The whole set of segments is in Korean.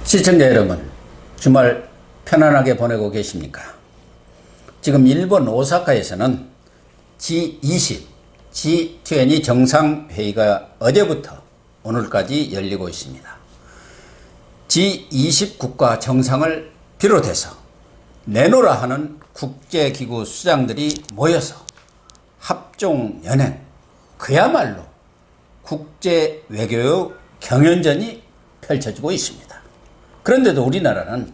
시청자 여러분, 주말 편안하게 보내고 계십니까? 지금 일본 오사카에서는 G20, G20 정상회의가 어제부터 오늘까지 열리고 있습니다. G20 국가 정상을 비롯해서 내노라 하는 국제기구 수장들이 모여서 합종연행, 그야말로 국제 외교의 경연전이 펼쳐지고 있습니다. 그런데도 우리나라는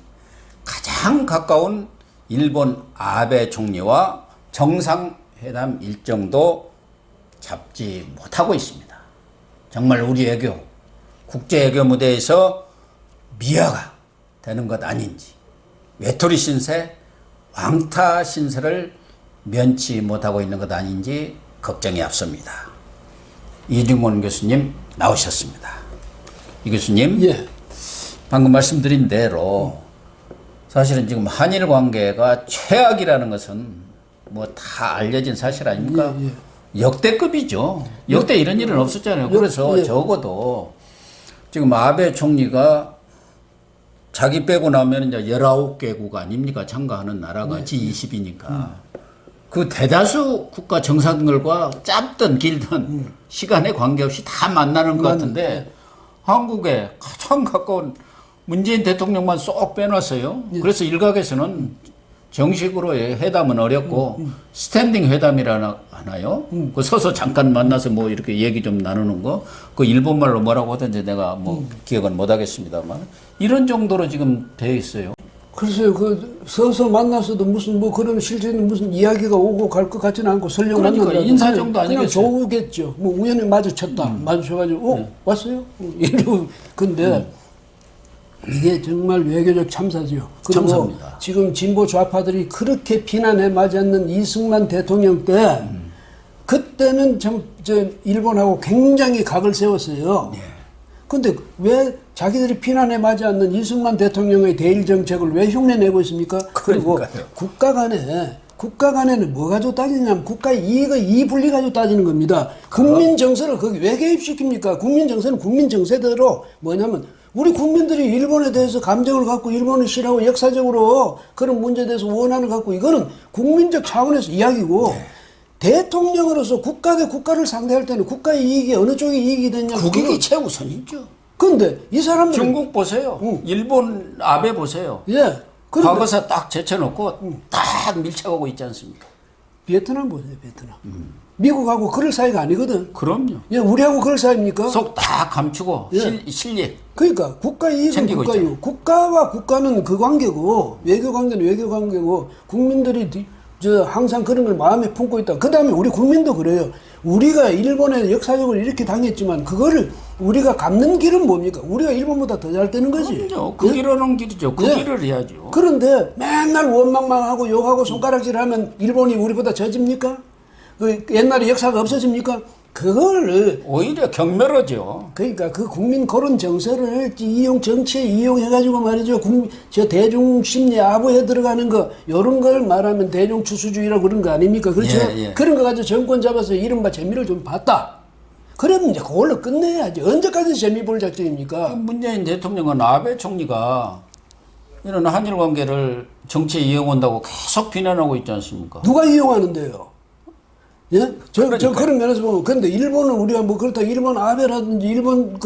가장 가까운 일본 아베 총리와 정상회담 일정도 잡지 못하고 있습니다. 정말 우리 외교, 국제 외교 무대에서 미화가 되는 것 아닌지, 외톨이 신세, 왕타 신세를 면치 못하고 있는 것 아닌지 걱정이 앞섭니다. 이중원 교수님 나오셨습니다. 이 교수님, 예. 방금 말씀드린 대로 사실은 지금 한일 관계가 최악이라는 것은 뭐 다 알려진 사실 아닙니까? 예, 예. 역대급이죠. 역대 이런 일은 없었잖아요. 그래서 예. 적어도 지금 아베 총리가 자기 빼고 나면 이제 19개국 아닙니까? 참가하는 나라가 G20이니까. 그 대다수 국가 정상들과 짧든 길든 시간에 관계없이 다 만나는 것 같은데 한국에 가장 가까운 문재인 대통령만 쏙 빼놨어요. 그래서 일각에서는 정식으로의 회담은 어렵고 스탠딩 회담이라 하나요? 그 서서 잠깐 만나서 뭐 이렇게 얘기 좀 나누는 거, 그 일본말로 뭐라고 하던지 내가 뭐 기억은 못 하겠습니다만 이런 정도로 지금 돼 있어요. 글쎄요, 그 서서 만나서도 무슨 뭐 그런 실제는 무슨 이야기가 오고 갈 것 같지는 않고 설령 그러니까 만난다. 인사 정도 그냥 아니겠어요? 좋겠죠. 뭐 우연히 마주쳤다. 마주쳐가지고 왔어요? 이러고 근데 이게 정말 외교적 참사죠. 그리고 참사입니다. 지금 진보 좌파들이 그렇게 비난에 맞았는 이승만 대통령 때 그때는 저 일본하고 굉장히 각을 세웠어요. 근데 왜 자기들이 비난에 맞지 않는 이승만 대통령의 대일 정책을 왜 흉내내고 있습니까? 그리고 국가 간에는 뭐 가지고 따지냐면 국가의 이익의 이분리 가지고 따지는 겁니다. 국민 정세를 거기 왜 개입시킵니까? 국민 정세는 국민 정세대로 뭐냐면 우리 국민들이 일본에 대해서 감정을 갖고 일본을 싫어하고 역사적으로 그런 문제에 대해서 원한을 갖고 이거는 국민적 차원에서 이야기고 대통령으로서 국가 대 국가를 상대할 때는 국가의 이익이 어느 쪽이 이익이 되냐 국익이 최우선이죠. 근데 이 사람들 중국 보세요. 일본 아베 보세요. 예. 과거사 딱 제쳐놓고 딱 밀착하고 있지 않습니까? 베트남 보세요, 베트남. 미국하고 그럴 사이가 아니거든. 그럼요. 예, 우리하고 그럴 사이입니까? 속 다 감추고 실리. 그러니까 국가 이익은 국가 이익. 국가와 국가는 그 관계고 외교 관계는 외교 관계고 국민들이 항상 그런 걸 마음에 품고 있다. 그 다음에 우리 국민도 그래요. 우리가 일본에 역사적으로 이렇게 당했지만 그거를 우리가 갚는 길은 뭡니까? 우리가 일본보다 더 잘 되는 거지. 그럼요. 그 길은 길이죠. 그 길을 해야죠. 그런데 맨날 원망하고 욕하고 손가락질하면 일본이 우리보다 져집니까? 그 옛날에 역사가 없어집니까? 그걸 오히려 경멸하죠. 그러니까 그 국민 그런 정서를 정치에 이용해가지고 말이죠. 저 대중 심리 아부에 들어가는 거, 요런 걸 말하면 대중 추수주의라고 그런 거 아닙니까? 그렇죠? 예. 그런 거 가지고 정권 잡아서 이른바 재미를 좀 봤다. 그러면 이제 그걸로 끝내야지. 언제까지 재미 볼 작정입니까? 문재인 대통령은 아베 총리가 이런 한일 관계를 정치에 이용한다고 계속 비난하고 있지 않습니까? 누가 이용하는데요? 예? 저 그런 면에서 보면, 근데 일본은 우리가 뭐 그렇다, 일본 아베라든지 일본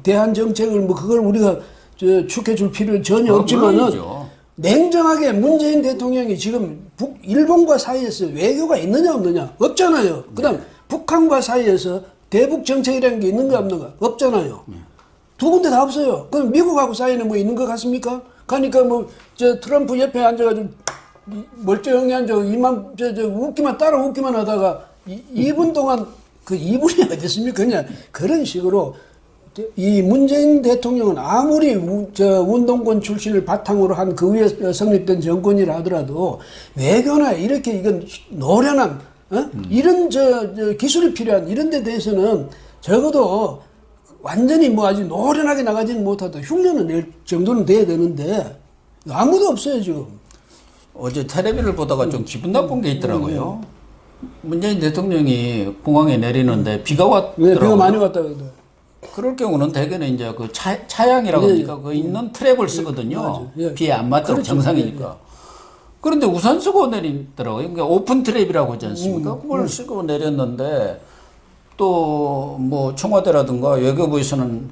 대한 정책을 뭐 그걸 우리가 축해줄 필요는 전혀 없지만은, 물론이죠. 냉정하게 문재인 대통령이 지금 일본과 사이에서 외교가 있느냐 없느냐? 없잖아요. 그 다음 북한과 사이에서 대북 정책이라는 게 있는가 없는가? 없잖아요. 두 군데 다 없어요. 그럼 미국하고 사이에는 뭐 있는 것 같습니까? 그러니까 뭐, 트럼프 옆에 앉아가지고, 멀쩡히 앉아 웃기만 따라 웃기만 하다가 2분 동안 그 2분이 어디 있습니까? 그냥 그런 식으로 이 문재인 대통령은 아무리 운동권 출신을 바탕으로 한 그 위에 성립된 정권이라 하더라도 외교나 이렇게 이건 노련한 이런 기술이 필요한 이런 데 대해서는 적어도 완전히 뭐 아직 노련하게 나가지는 못하다 흉내는 낼 정도는 돼야 되는데 아무도 없어요 지금. 어제 텔레비를 보다가 좀 기분 나쁜 게 있더라고요. 문재인 대통령이 공항에 내리는데 비가 왔더라고요. 네, 비가 많이 왔다 그러더라고요. 그럴 경우는 대개는 이제 그 차양이라고 예, 합니까? 그 있는 트랩을 쓰거든요. 맞아요. 예. 비에 안 맞도록 그렇죠. 정상이니까. 그런데 우산 쓰고 내리더라고요. 그러니까 오픈 트랩이라고 하지 않습니까? 그걸 쓰고 내렸는데 또 뭐 청와대라든가 외교부에서는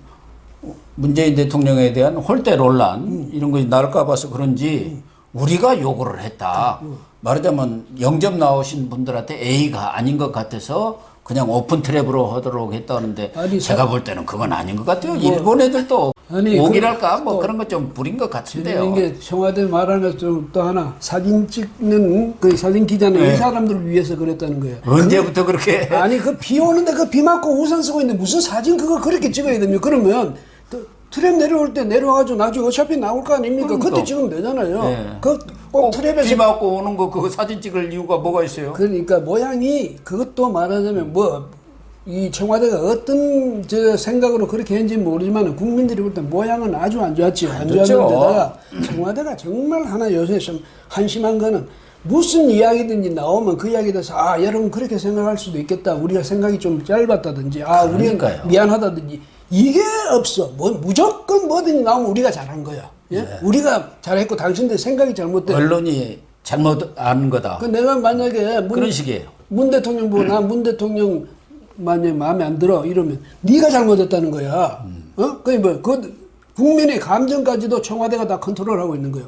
문재인 대통령에 대한 홀대 논란 이런 것이 나올까 봐서 그런지 우리가 요구를 했다. 말하자면 영접 나오신 분들한테 A가 아닌 것 같아서 그냥 오픈 트랩으로 하도록 했다는데 아니, 제가 볼 때는 그건 아닌 것 같아요. 일본 애들도 아니, 오기랄까 뭐 그런 것 좀 부린 것 같은데요. 이게 청와대 말하는 좀또 하나 사진 찍는 그 사진 기자는 네. 이 사람들을 위해서 그랬다는 거예요. 언제부터 그렇게 아니 그 비 오는데 그 비 맞고 우산 쓰고 있는데 무슨 사진 그거 그렇게 찍어야 됩니까? 그러면 트랩 내려올 때 내려와가지고 나중에 어차피 나올 거 아닙니까? 그러니까. 그때 찍으면 되잖아요. 네. 꼭 트랩에서 비 맞고 오는 거 그거 사진 찍을 이유가 뭐가 있어요? 그러니까 모양이 그것도 말하자면 뭐 이 청와대가 어떤 저 생각으로 그렇게 했는지 모르지만 국민들이 볼 때 모양은 아주 안 좋았죠. 안 좋죠. 좋았는데다가 청와대가 정말 하나 요새 좀 한심한 거는 무슨 이야기든지 나오면 그 이야기에 대해서 아 여러분 그렇게 생각할 수도 있겠다. 우리가 생각이 좀 짧았다든지 아 우리가 그러니까요. 미안하다든지 이게 없어. 뭐 무조건 뭐든지 나오면 우리가 잘한 거야. 예? 우리가 잘했고 당신들 생각이 잘못된. 언론이 잘못 아는 거다. 그 내가 만약에 그런 식이에요. 문 대통령 보고 나 문 대통령 만약에 마음에 안 들어 이러면 네가 잘못했다는 거야. 그 국민의 감정까지도 청와대가 다 컨트롤하고 있는 거예요.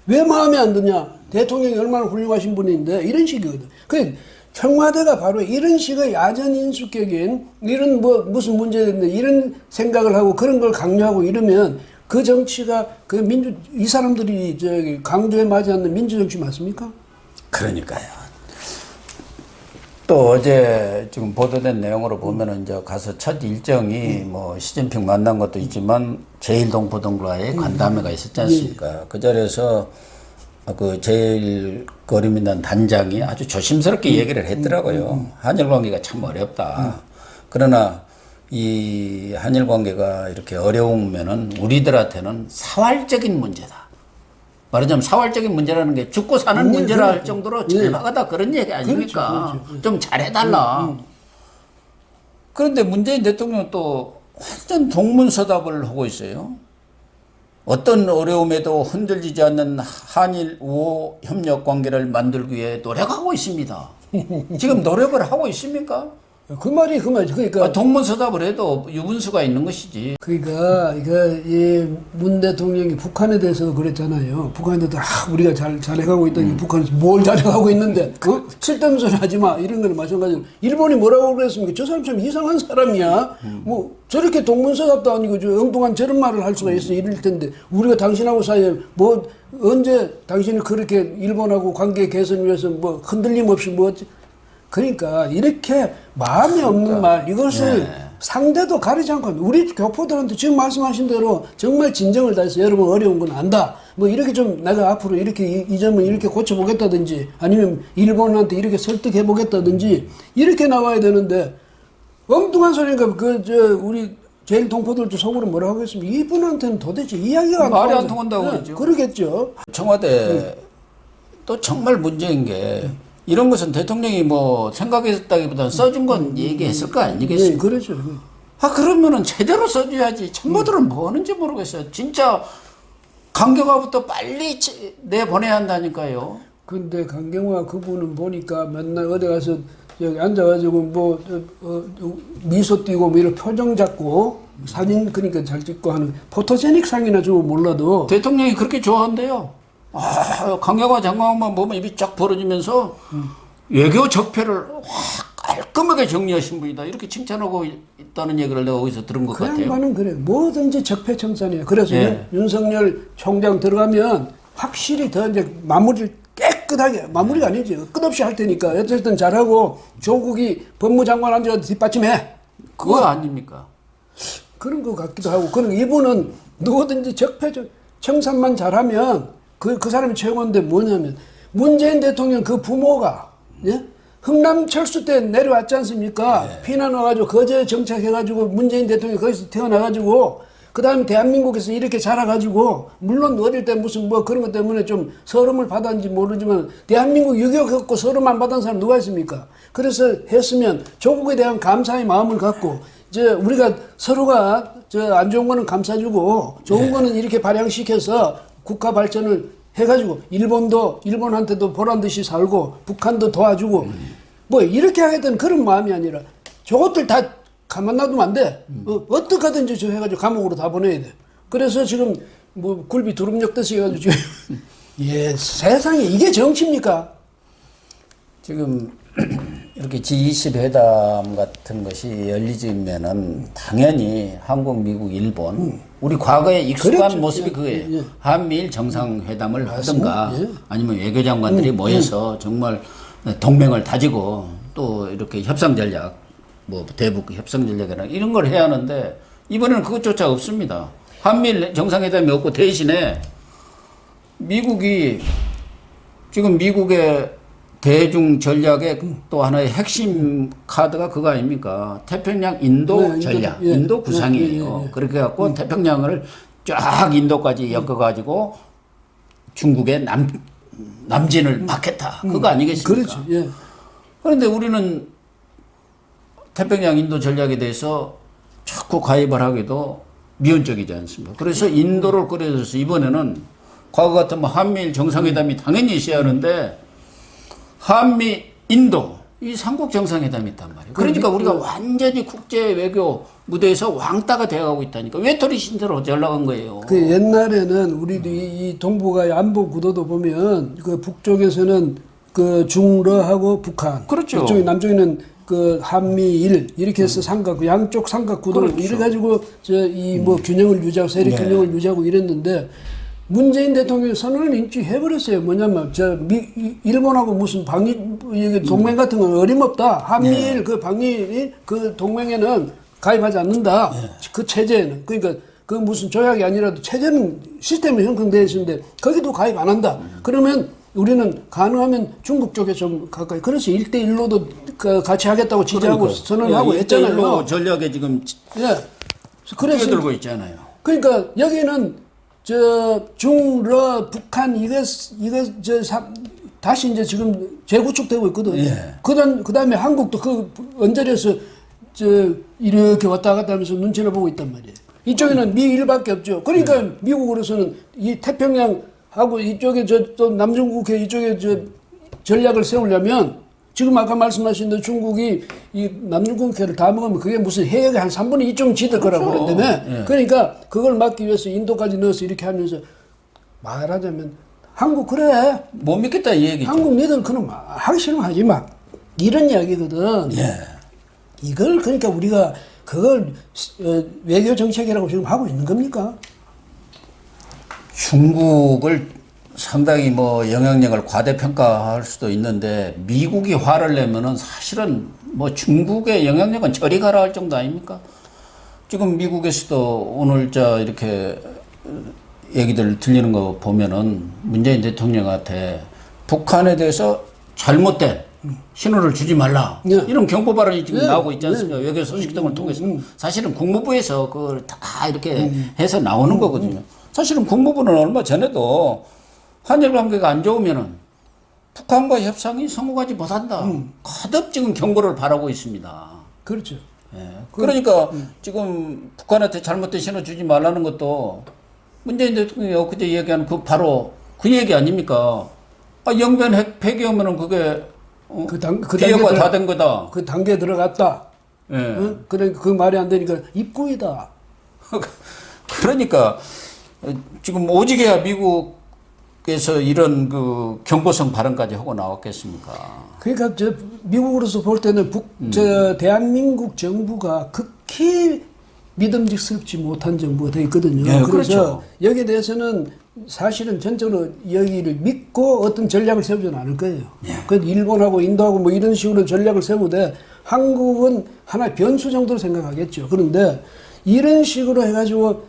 왜 마음에 안 드냐? 대통령이 얼마나 훌륭하신 분인데 이런 식이거든. 그 청와대가 바로 이런 식의 야전 인수격인 이런 뭐 무슨 문제인데 이런 생각을 하고 그런 걸 강요하고 이러면 그 정치가 그 이 사람들이 저기 강조에 맞지 않는 민주정치 맞습니까? 그러니까요. 또 어제 지금 보도된 내용으로 보면은 이제 가서 첫 일정이 뭐 시진핑 만난 것도 있지만 제1동포들과의 간담회가 있었지 않습니까? 그 자리에서 그 제1거리민단 단장이 아주 조심스럽게 얘기를 했더라고요. 한일 관계가 참 어렵다. 그러나 이 한일 관계가 이렇게 어려우면은 우리들한테는 사활적인 문제다. 말하자면 사활적인 문제라는 게 죽고 사는 문제라 할 정도로 절박하다 그런 얘기 아닙니까? 그렇죠. 좀 잘해달라. 그런데 문재인 대통령은 또 완전 동문서답을 하고 있어요. 어떤 어려움에도 흔들리지 않는 한일 우호 협력 관계를 만들기 위해 노력하고 있습니다. 지금 노력을 하고 있습니까? 그 말이지. 그러니까 동문서답을 해도 유분수가 있는 것이지. 그러니까 문 대통령이 북한에 대해서 그랬잖아요. 북한에 대해서 우리가 잘해가고 있더니 북한에서 뭘 잘해가고 있는데 쓸데없는 소리 하지 마 이런 거는 마찬가지로 일본이 뭐라고 그랬습니까? 저 사람 참 이상한 사람이야. 뭐 저렇게 동문서답도 아니고 저 엉뚱한 저런 말을 할 수가 있어 이럴 텐데 우리가 당신하고 사이에 뭐 언제 당신이 그렇게 일본하고 관계 개선 위해서 뭐 흔들림 없이 뭐 그러니까 이렇게 마음에 없는 말 이것을 상대도 가리지 않고 우리 교포들한테 지금 말씀하신 대로 정말 진정을 다해서 여러분 어려운 건 안다. 뭐 이렇게 좀 내가 앞으로 이렇게 이 점은 이렇게 고쳐보겠다든지 아니면 일본한테 이렇게 설득해보겠다든지 이렇게 나와야 되는데 엉뚱한 소리니까 우리 제일 동포들도 속으로 뭐라고 하겠습니까? 이분한테는 도대체 이야기가 말이 안 통한다고 그러죠. 그러겠죠. 청와대 또 정말 문제인 게 이런 것은 대통령이 뭐 생각했다기보다는 써준 건 얘기했을 거 아니겠습니까? 네, 그렇죠. 그러면은 제대로 써줘야지. 참모들은 뭐 하는지 모르겠어요. 진짜 강경화부터 빨리 내보내야 한다니까요. 근데 강경화 그분은 보니까 맨날 어디 가서 여기 앉아가지고 뭐 미소 띄고 뭐 이런 표정 잡고 사진 그러니까 잘 찍고 하는 포토제닉 상이나 주고 몰라도 대통령이 그렇게 좋아한대요. 강경화 장관만 보면 입이 쫙 벌어지면서 외교 적폐를 확 깔끔하게 정리하신 분이다. 이렇게 칭찬하고 있다는 얘기를 내가 어디서 들은 것 그 같아요. 양반은 그래 뭐든지 적폐청산이야. 그래서 윤석열 총장 들어가면 확실히 더 이제 마무리를 깨끗하게 마무리가 아니지 끝없이 할 테니까 어쨌든 잘하고 조국이 법무장관 앉아서 뒷받침해. 그거 아닙니까? 그런 것 같기도 하고 그런 이분은 누구든지 적폐청산만 잘하면 그 사람이 최고인데 뭐냐면 문재인 대통령 그 부모가 흥남철수 때 내려왔지 않습니까? 피난 와가지고 거제 정착해가지고 문재인 대통령이 거기서 태어나가지고 그 다음에 대한민국에서 이렇게 자라가지고 물론 어릴 때 무슨 뭐 그런 것 때문에 좀 서름을 받았는지 모르지만 대한민국 6.25 겪고 서름 안 받은 사람 누가 있습니까? 그래서 했으면 조국에 대한 감사의 마음을 갖고 우리가 서로가 안 좋은 거는 감싸주고 좋은 거는 이렇게 발양시켜서 국가 발전을 해가지고 일본한테도 보란 듯이 살고 북한도 도와주고 뭐 이렇게 하겠다는 그런 마음이 아니라 저것들 다 가만 놔두면 안 돼. 어떻게 하든지 저 해가지고 감옥으로 다 보내야 돼. 그래서 지금 뭐 굴비 두릅 엮듯이 해가지고 지금 예, 세상에 이게 정치입니까? 지금 이렇게 G20 회담 같은 것이 열리면은 당연히 한국, 미국, 일본 우리 과거에 익숙한 그렇죠. 모습이 예, 그거예요. 예. 한미일 정상회담을 하든가 예. 아니면 외교장관들이 모여서 정말 동맹을 다지고 또 이렇게 협상 전략, 뭐 대북 협상 전략이나 이런 걸 해야 하는데 이번에는 그것조차 없습니다. 한미일 정상회담이 없고 대신에 미국이 지금 미국의 대중 전략의 또 하나의 핵심 카드가 그거 아닙니까? 태평양 인도 네, 전략, 예. 인도 구상이에요. 예, 예, 예. 그렇게 갖고 태평양을 쫙 인도까지 엮어가지고 중국의 남진을 막겠다. 그거 아니겠습니까? 그렇죠. 예. 그런데 우리는 태평양 인도 전략에 대해서 자꾸 가입을 하기도 미온적이지 않습니까? 그래서 인도를 끌어들여서 이번에는 과거 같으면 한미일 정상회담이 당연히 있어야 하는데 한미, 인도 이 삼국 정상회담이 있단 말이에요. 그러니까 우리가 완전히 국제 외교 무대에서 왕따가 되어가고 있다니까. 외톨이 신세로 전락한 거예요. 그 옛날에는 우리도 이 동북아 안보 구도도 보면 그 북쪽에서는 그 중러하고 북한, 그렇죠. 이쪽에 남쪽에는 그 한미일 이렇게 해서 삼각 양쪽 삼각 구도를 그렇죠. 이래 가지고 이 뭐 균형을 유지하고 세력 네. 균형을 유지하고 이랬는데 문재인 대통령이 선언을 인지해버렸어요. 뭐냐면 일본하고 무슨 방위 동맹 같은 건 어림없다. 한미일 네. 그 방위 그 동맹에는 가입하지 않는다. 네. 그 체제에는 그러니까 그 무슨 조약이 아니라도 체제는 시스템이 형성되어 있는데 거기도 가입 안 한다. 그러면 우리는 가능하면 중국 쪽에 좀 가까이. 그래서 1대1로도 같이 하겠다고 지지하고 그러니까. 선언하고 했잖아요. 1대1로 전략에 지금 예. 그래서 뛰어들고 있잖아요. 그러니까 여기는 중러 북한 다시 이제 지금 재구축되고 있거든. 예. 그다음에 한국도 그 언저리에서 이렇게 왔다 갔다 하면서 눈치를 보고 있단 말이에요. 이쪽에는 미일밖에 없죠. 그러니까 미국으로서는 이 태평양하고 이쪽에 또 남중국해 이쪽에 전략을 세우려면 지금 아까 말씀하신 대로 중국이 이 남중국해를 다 먹으면 그게 무슨 해역의 한 3분의 2좀 지들 거라고 그렇죠. 그랬다며. 예. 그러니까 그걸 막기 위해서 인도까지 넣어서 이렇게 하면서 말하자면 한국 그래. 못 믿겠다 이 얘기죠. 한국 니들 그럼 하기 싫으면 하지 마. 이런 이야기거든. 예. 이걸 그러니까 우리가 그걸 외교 정책이라고 지금 하고 있는 겁니까? 중국을 상당히 뭐 영향력을 과대평가할 수도 있는데 미국이 화를 내면은 사실은 뭐 중국의 영향력은 저리 가라 할 정도 아닙니까? 지금 미국에서도 오늘 이렇게 얘기들 들리는 거 보면은 문재인 대통령한테 북한에 대해서 잘못된 신호를 주지 말라. 네. 이런 경고 발언이 지금 네. 나오고 있지 않습니까? 외교 소식 등을 통해서. 사실은 국무부에서 그걸 다 이렇게 해서 나오는 거거든요. 사실은 국무부는 얼마 전에도 한일 관계가 안 좋으면은 북한과 협상이 성공하지 못한다. 거듭 지금 경고를 바라고 있습니다. 그렇죠. 예. 그러니까 지금 북한한테 잘못된 신호 주지 말라는 것도 문재인 대통령이 엊그제 얘기한 바로 그 얘기 아닙니까? 영변 핵 폐기하면은 그게 기회가 다 된 거다. 그 단계에 들어갔다. 예. 응? 그래 그 말이 안 되니까 입구이다. 그러니까 지금 오지게야 미국에서 이런 그 경고성 발언까지 하고 나왔겠습니까? 그러니까 미국으로서 볼 때는 대한민국 정부가 극히 믿음직스럽지 못한 정부가 되어 있거든요. 예, 그래서 그렇죠. 여기에 대해서는 사실은 전적으로 여기를 믿고 어떤 전략을 세우지는 않을 거예요. 예. 그 일본하고 인도하고 뭐 이런 식으로 전략을 세우되 한국은 하나의 변수 정도로 생각하겠죠. 그런데 이런 식으로 해가지고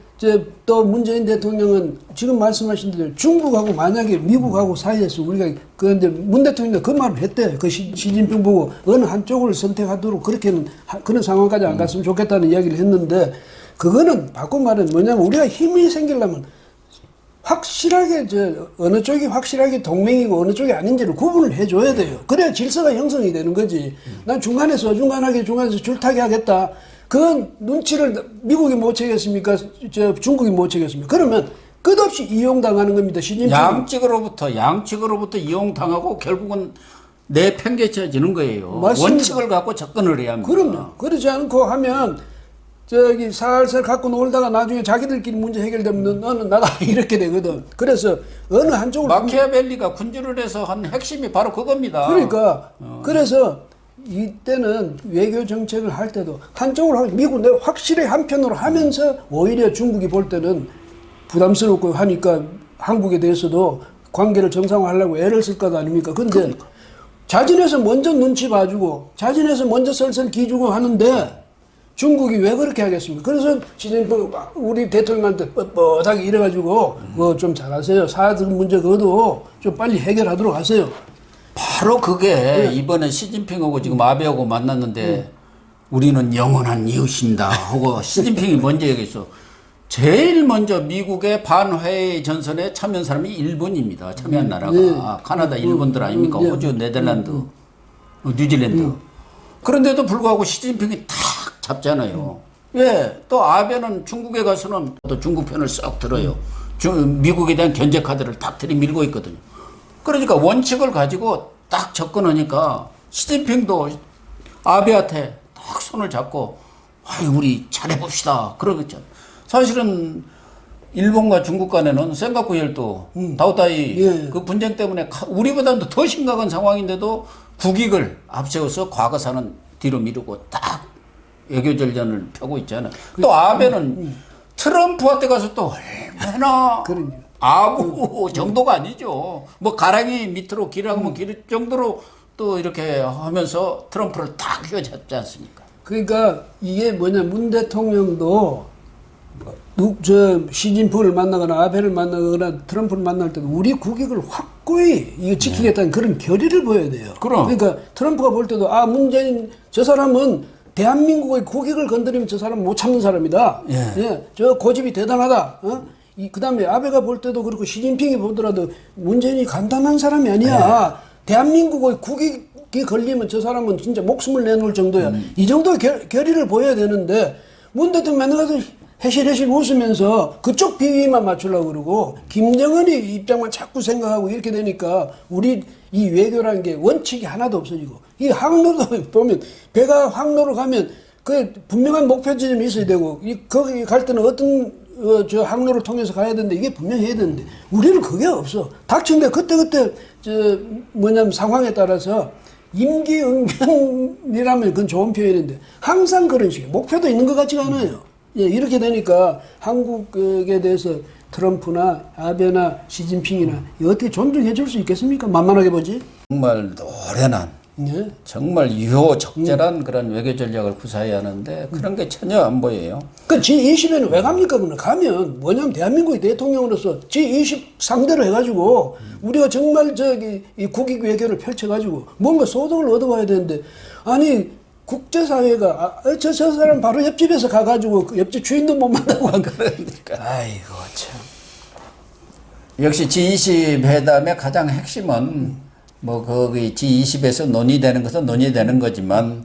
또 문재인 대통령은 지금 말씀하신 대로 중국하고 만약에 미국하고 사이에서 우리가 그런데 문 대통령이 그 말을 했대. 그 시진핑 보고 어느 한쪽을 선택하도록 그렇게는 그런 상황까지 안 갔으면 좋겠다는 이야기를 했는데 그거는 바꿔 말하면 뭐냐면 우리가 힘이 생기려면 확실하게 어느 쪽이 확실하게 동맹이고 어느 쪽이 아닌지를 구분을 해줘야 돼요. 그래야 질서가 형성이 되는 거지. 난 중간에서 줄타기 하겠다. 그 눈치를 미국이 못 채겠습니까? 저 중국이 못 채겠습니까? 그러면 끝없이 이용당하는 겁니다. 시진핑. 양측으로부터 이용당하고 결국은 내팽개쳐지는 거예요. 맞습니다. 원칙을 갖고 접근을 해야 합니다. 그럼요. 그러지 않고 하면 저기 살살 갖고 놀다가 나중에 자기들끼리 문제 해결되면 너는 나가 이렇게 되거든. 그래서 어느 한쪽을 마키아벨리가 군주를 해서 한 핵심이 바로 그겁니다. 그러니까 그래서 이때는 외교 정책을 할 때도 한쪽으로 하면 미국 내가 확실히 한편으로 하면서 오히려 중국이 볼 때는 부담스럽고 하니까 한국에 대해서도 관계를 정상화하려고 애를 쓸 것 아닙니까? 근데 자진해서 먼저 눈치 봐주고 자진해서 먼저 설설 기주고 하는데 중국이 왜 그렇게 하겠습니까? 그래서 시진핑 우리 대통령한테 뻣뻣하게 이래가지고 좀 잘하세요. 사드 문제 그것도 좀 빨리 해결하도록 하세요. 바로 그게 이번에 시진핑하고 지금 아베하고 만났는데 우리는 영원한 이웃입니다 하고 시진핑이 먼저 얘기했어. 제일 먼저 미국의 반회의 전선에 참여한 사람이 일본입니다. 참여한 나라가. 카나다, 일본들 아닙니까? 호주, 네덜란드, 뉴질랜드. 그런데도 불구하고 시진핑이 탁 잡잖아요. 왜? 또 아베는 중국에 가서는 또 중국 편을 썩 들어요. 미국에 대한 견제 카드를 탁 들이밀고 있거든요. 그러니까 원칙을 가지고 딱 접근하니까 시진핑도 아베한테 딱 손을 잡고 아이 우리 잘해봅시다 그러겠죠. 사실은 일본과 중국 간에는 센가쿠 열도 다오다이 그 분쟁 때문에 우리보다도 더 심각한 상황인데도 국익을 앞세워서 과거사는 뒤로 미루고 딱 외교전전을 펴고 있잖아요. 또 아베는 트럼프한테 가서 또 얼마나 아부 정도가 아니죠. 뭐 가랑이 밑으로 길하면 길 정도로 또 이렇게 하면서 트럼프를 딱 휘어잡지 않습니까? 그러니까 이게 뭐냐 문 대통령도 시진핑을 만나거나 아베를 만나거나 트럼프를 만날 때도 우리 국익을 확고히 이거 지키겠다는 그런 결의를 보여야 돼요. 그러니까 트럼프가 볼 때도 문재인 저 사람은 대한민국의 국익을 건드리면 저 사람은 못 참는 사람이다. 저 고집이 대단하다. 그다음에 아베가 볼 때도 그렇고 시진핑이 보더라도 문재인이 간단한 사람이 아니야. 대한민국의 국익이 걸리면 저 사람은 진짜 목숨을 내놓을 정도야. 이 정도의 결의를 보여야 되는데 문 대통령 만나서 해실해실 웃으면서 그쪽 비위만 맞추려고 그러고 김정은이 입장만 자꾸 생각하고 이렇게 되니까 우리 이 외교라는 게 원칙이 하나도 없어지고 이 항로도 보면 배가 항로로 가면 그 분명한 목표 지점이 있어야 되고 거기 갈 때는 어떤 저 항로를 통해서 가야 되는데 이게 분명히 해야 되는데 우리는 그게 없어. 닥치는데 그때 뭐냐면 상황에 따라서 임기응변이라면 그건 좋은 표현인데 항상 그런 식이에요. 목표도 있는 것 같지가 않아요. 이렇게 되니까 한국에 대해서 트럼프나 아베나 시진핑이나 어떻게 존중해 줄 수 있겠습니까? 만만하게 보지. 정말 노련한 정말 유효적절한 그런 외교 전략을 구사해야 하는데 그런 게 전혀 안 보여요. 그 G20에는 왜 갑니까? 그러면 가면 뭐냐면 대한민국의 대통령으로서 G20 상대로 해가지고 우리가 정말 이 국익 외교를 펼쳐가지고 뭔가 소득을 얻어와야 되는데 아니 국제사회가 저 사람 바로 옆집에서 가가지고 옆집 주인도 못 만나고 그러니까 아이고 참. 역시 G20 회담의 가장 핵심은 뭐 거기 G20에서 논의되는 것은 논의되는 거지만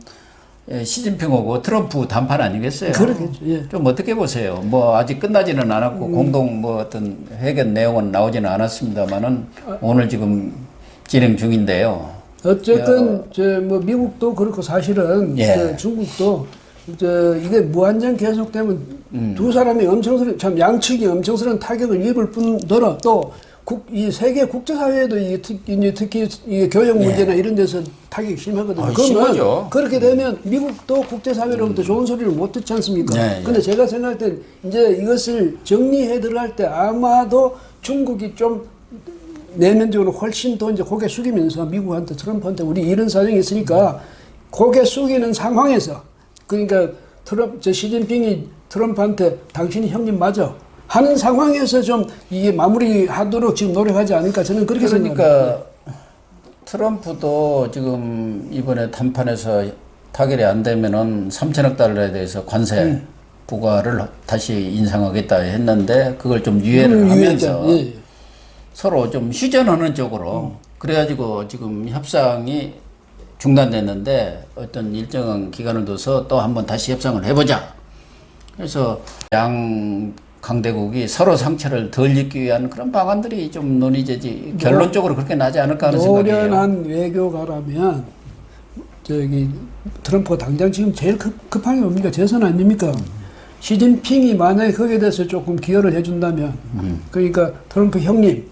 시진핑하고 트럼프 단판 아니겠어요? 그렇겠죠. 좀 어떻게 보세요? 뭐 아직 끝나지는 않았고 공동 뭐 어떤 회견 내용은 나오지는 않았습니다만은 오늘 지금 진행 중인데요. 어쨌든 뭐 미국도 그렇고 사실은 중국도 이게 무한정 계속되면 두 사람이 엄청스러운 참 양측이 엄청스러운 타격을 입을 뿐더러 또 이 세계 국제사회에도 특히 이 교역 문제나 이런 데서 타격이 심하거든요. 그러면 그렇게 되면 미국도 국제사회로부터 좋은 소리를 못 듣지 않습니까? 근데 제가 생각할 땐 이제 이것을 정리해 들어갈 때 아마도 중국이 좀 내면적으로 훨씬 더 이제 고개 숙이면서 미국한테 트럼프한테 우리 이런 사정이 있으니까 고개 숙이는 상황에서 그러니까 시진핑이 트럼프한테 당신이 형님 맞아 하는 상황에서 좀 이게 마무리하도록 지금 노력하지 않을까 저는 그렇게 생각합니다. 그러니까 트럼프도 지금 이번에 담판에서 타결이 안 되면은 3천억 달러에 대해서 관세 부과를 다시 인상하겠다 했는데 그걸 좀 유예를 하면서 서로 좀 휴전하는 쪽으로 그래가지고 지금 협상이 중단됐는데 어떤 일정한 기간을 둬서 또 한번 다시 협상을 해보자. 그래서 양 강대국이 서로 상처를 덜 입기 위한 그런 방안들이 좀 논의되지 결론적으로 그렇게 나지 않을까 하는 생각이에요. 노련한 외교가라면 저기 트럼프가 당장 지금 제일 급한 게 뭡니까? 재선 아닙니까? 시진핑이 만약에 거기에 대해서 조금 기여를 해준다면, 그러니까 트럼프 형님,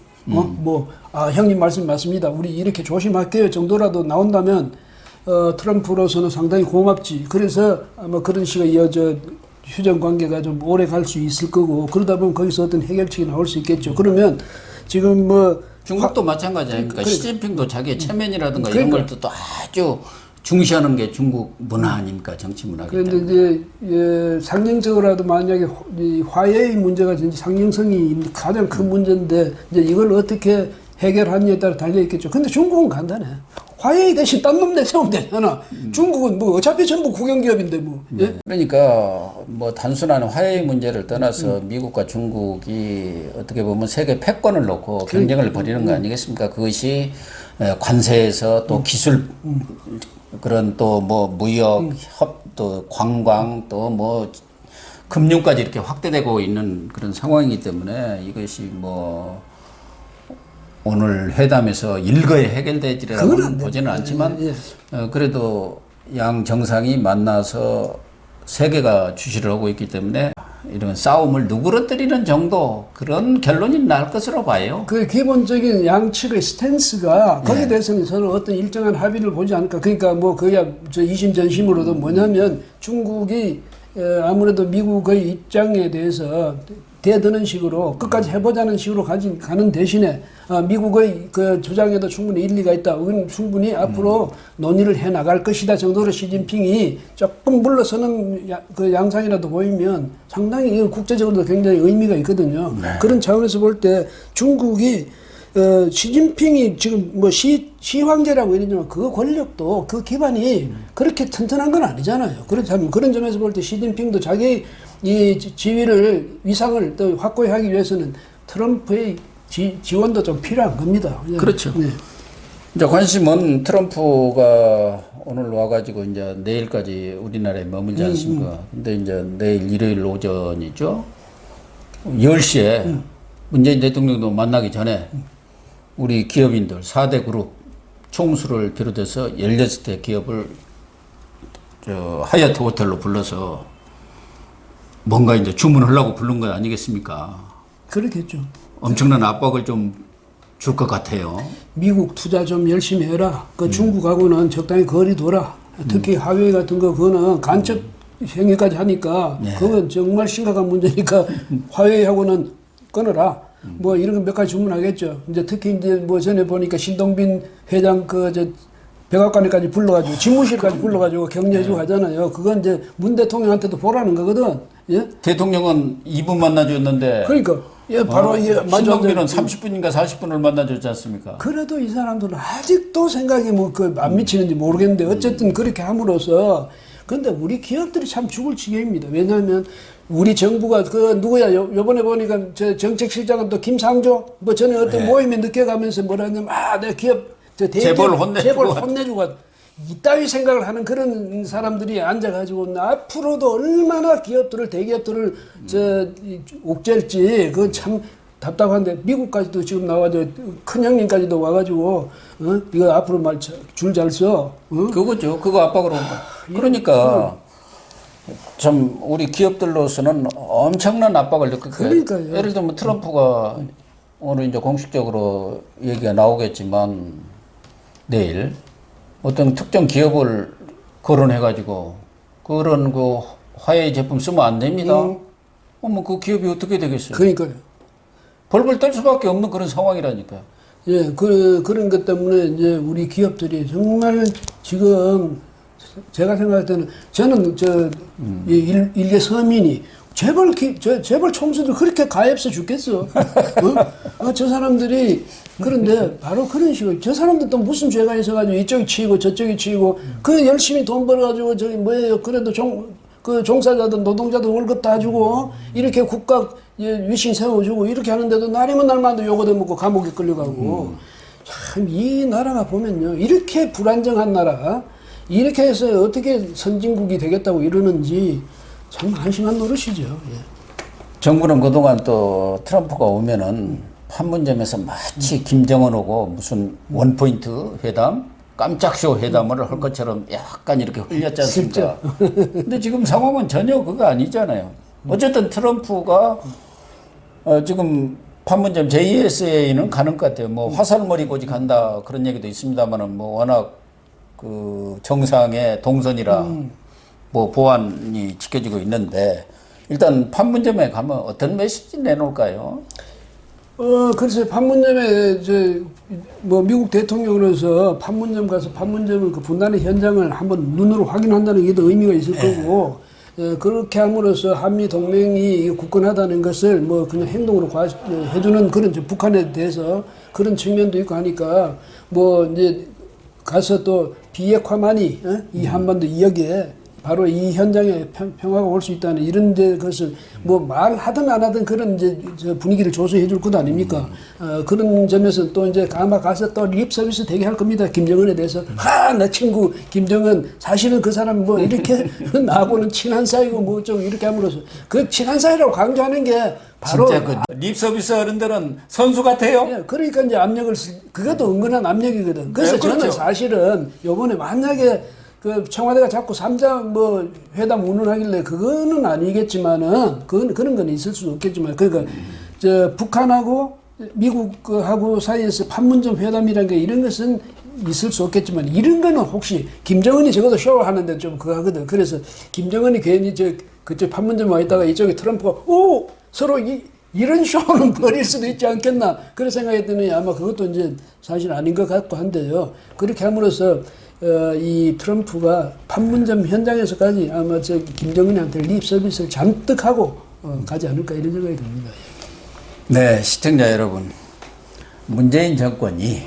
형님 말씀 맞습니다. 우리 이렇게 조심할게요 정도라도 나온다면, 트럼프로서는 상당히 고맙지. 그래서 아마 그런 식으로 이어져 휴전 관계가 좀 오래 갈 수 있을 거고, 그러다 보면 거기서 어떤 해결책이 나올 수 있겠죠. 그러면 지금 중국도 마찬가지 아닙니까? 시진핑도 자기의 체면이라든가 이런 걸 또 아주 중시하는 게 중국 문화 아닙니까? 정치 문화기 때문에. 그런데 이제 상징적으로라도 만약에 이 화해의 문제가 진짜 상징성이 가장 큰 문제인데 이제 이걸 어떻게 해결하느냐에 따라 달려 있겠죠. 근데 중국은 간단해. 화해 대신 딴 놈 내세우면 되잖아. 중국은 뭐 어차피 전부 국영기업인데 뭐. 예? 그러니까 뭐 단순한 화해의 문제를 떠나서 미국과 중국이 어떻게 보면 세계 패권을 놓고 경쟁을 벌이는 거 아니겠습니까? 그것이 관세에서 또 기술 그런 또 뭐 무역, 또 관광, 또 뭐 금융까지 이렇게 확대되고 있는 그런 상황이기 때문에 이것이 뭐 오늘 회담에서 일거에 해결되지라고 보지는 않지만 그래도 양 정상이 만나서 세계가 주시를 하고 있기 때문에 이런 싸움을 누그러뜨리는 정도 그런 결론이 날 것으로 봐요. 그 기본적인 양측의 스탠스가 거기에 대해서는 서로 어떤 일정한 합의를 보지 않을까. 그러니까 뭐 그야 저 이심전심으로도 뭐냐면 중국이 아무래도 미국의 입장에 대해서 대드는 식으로 끝까지 해보자는 식으로 가는 대신에 미국의 그 주장에도 충분히 일리가 있다. 우리는 충분히 앞으로 논의를 해 나갈 것이다 정도로 시진핑이 조금 물러서는 그 양상이라도 보이면 상당히 국제적으로도 굉장히 의미가 있거든요. 네. 그런 차원에서 볼 때 중국이 시진핑이 지금 뭐 시황제라고 이러지만 그 권력도 그 기반이 그렇게 튼튼한 건 아니잖아요. 그렇다면 그런 점에서 볼 때 시진핑도 자기 이 지위를 위상을 또 확고히 하기 위해서는 트럼프의 지원도 좀 필요한 겁니다. 그렇죠. 네. 이제 관심은 트럼프가 오늘 와가지고 이제 내일까지 우리나라에 머물지 않습니까? 근데 이제 내일 일요일 오전이죠. 10시에 문재인 대통령도 만나기 전에 우리 기업인들 4대 그룹 총수를 비롯해서 16대 기업을 하얏트 호텔로 불러서 뭔가 이제 주문하려고 부른 것 아니겠습니까? 그렇겠죠. 엄청난 압박을 좀 줄 것 같아요. 미국 투자 좀 열심히 해라. 그 중국하고는 적당히 거리 둬라. 특히 하웨이 같은 거 그거는 간첩 행위까지 하니까 그건 정말 심각한 문제니까 화웨이하고는 끊어라. 뭐 이런 거 몇 가지 주문하겠죠. 이제 특히 이제 뭐 전에 보니까 신동빈 회장 백악관에까지 불러가지고 집무실까지 불러가지고 격려해주고 하잖아요. 그건 이제 문 대통령한테도 보라는 거거든. 예? 대통령은 2분 만나줬는데 그러니까 바로 신동빈은 30분인가 40분을 만나줬지 않습니까? 그래도 이 사람들은 아직도 생각이 뭐 안 미치는지 모르겠는데 어쨌든 그렇게 함으로써 근데 우리 기업들이 참 죽을 지경입니다. 왜냐하면 우리 정부가 그 누구야 요번에 보니까 저 정책실장은 또 김상조 뭐 전에 어떤 모임에 늦게 가면서 뭐라 하냐면 내 기업 재벌 혼내주고 이따위 생각을 하는 그런 사람들이 앉아가지고 앞으로도 얼마나 기업들을 대기업들을 옥죄일지 그건 참 답답한데 미국까지도 지금 나와서 큰 형님까지도 와가지고 이거 앞으로 말 줄 잘 써. 그거죠. 그거 압박으로. 그러니까 참 우리 기업들로서는 엄청난 압박을 느낄 거예요. 그러니까요. 예를 들면 트럼프가 오늘 이제 공식적으로 얘기가 나오겠지만 내일 어떤 특정 기업을 거론해가지고 그런 그 화해 제품 쓰면 안 됩니다. 뭐 그 기업이 어떻게 되겠어요? 그러니까요. 벌벌 떨 수밖에 없는 그런 상황이라니까요. 예, 그런 것 때문에 이제 우리 기업들이 정말 지금 제가 생각할 때는 저는 일개 서민이 재벌 총수들 그렇게 가엾어 죽겠어. 저 사람들이 그런데 바로 그런 식으로 저 사람들 또 무슨 죄가 있어가지고 이쪽이 치이고 저쪽이 치이고 그 열심히 돈 벌어가지고 저기 뭐예요 그래도 종사자들 노동자들 월급 다 주고 이렇게 국가 위신 세워주고 이렇게 하는데도 날이면 날마다 요거도 먹고 감옥에 끌려가고 참 이 나라가 보면요, 이렇게 불안정한 나라, 이렇게 해서 어떻게 선진국이 되겠다고 이러는지 참 한심한 노릇이죠. 예. 정부는 그동안 또 트럼프가 오면은 판문점에서 마치 김정은하고 무슨 원포인트 회담, 깜짝쇼 회담을 할 것처럼 약간 이렇게 흘렸지 않습니까? 근데 지금 상황은 전혀 그거 아니잖아요. 어쨌든 트럼프가 지금 판문점 JSA는 가는 것 같아요. 뭐 화살머리 고지 간다 그런 얘기도 있습니다만은 뭐 워낙 그 정상의 동선이라 뭐 보안이 지켜지고 있는데 일단 판문점에 가면 어떤 메시지 내놓을까요? 글쎄, 판문점에, 뭐, 미국 대통령으로서 판문점 가서 판문점을 그 분단의 현장을 한번 눈으로 확인한다는 게 더 의미가 있을 거고, 그렇게 함으로써 한미 동맹이 굳건하다는 것을 뭐 그냥 행동으로 해주는 그런 북한에 대해서 그런 측면도 있고 하니까, 뭐, 이제 가서 또 비핵화만이, 이 한반도 이야기에 바로 이 현장에 평화가 올 수 있다는 이런 것을 뭐 말하든 안 하든 그런 이제 저 분위기를 조성해 줄 것 아닙니까? 그런 점에서 또 이제 아마 가서 또 립 서비스 되게 할 겁니다. 김정은에 대해서. 내 친구 김정은 사실은 그 사람 뭐 이렇게 나하고는 친한 사이고 뭐 좀 이렇게 함으로써 그 친한 사이라고 강조하는 게 바로 진짜 그 립 서비스 어른들은 선수 같아요. 예, 그러니까 이제 압력을 그것도 은근한 압력이거든. 그래서 네, 그렇죠. 저는 사실은 요번에 만약에 그 청와대가 자꾸 3자 뭐 회담 운운하길래 그거는 아니겠지만은 그런 건 있을 수 없겠지만 그러니까 저 북한하고 미국하고 사이에서 판문점 회담이라는 게 이런 것은 있을 수 없겠지만 이런 거는 혹시 김정은이 적어도 쇼하는데 좀 그거 하거든. 그래서 김정은이 괜히 그쪽 판문점 와 있다가 이쪽에 트럼프가 서로 이런 쇼는 벌일 수도 있지 않겠나 그런 생각했더니 아마 그것도 이제 사실 아닌 것 같고 한데요. 그렇게 함으로써 이 트럼프가 판문점 현장에서까지 아마 김정은한테 립 서비스를 잔뜩 하고 가지 않을까 이런 생각이 듭니다. 네, 시청자 여러분. 문재인 정권이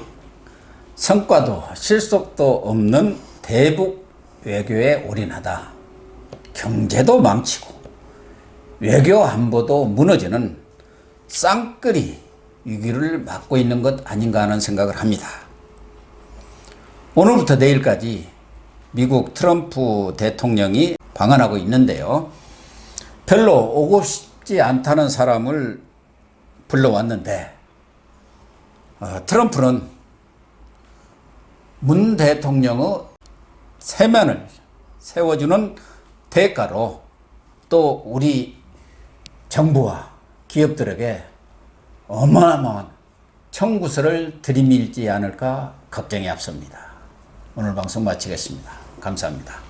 성과도 실속도 없는 대북 외교에 올인하다. 경제도 망치고 외교 안보도 무너지는 쌍끌이 위기를 맞고 있는 것 아닌가 하는 생각을 합니다. 오늘부터 내일까지 미국 트럼프 대통령이 방한하고 있는데요. 별로 오고 싶지 않다는 사람을 불러왔는데 트럼프는 문 대통령의 세면을 세워주는 대가로 또 우리 정부와 기업들에게 어마어마한 청구서를 들이밀지 않을까 걱정이 앞섭니다. 오늘 방송 마치겠습니다. 감사합니다.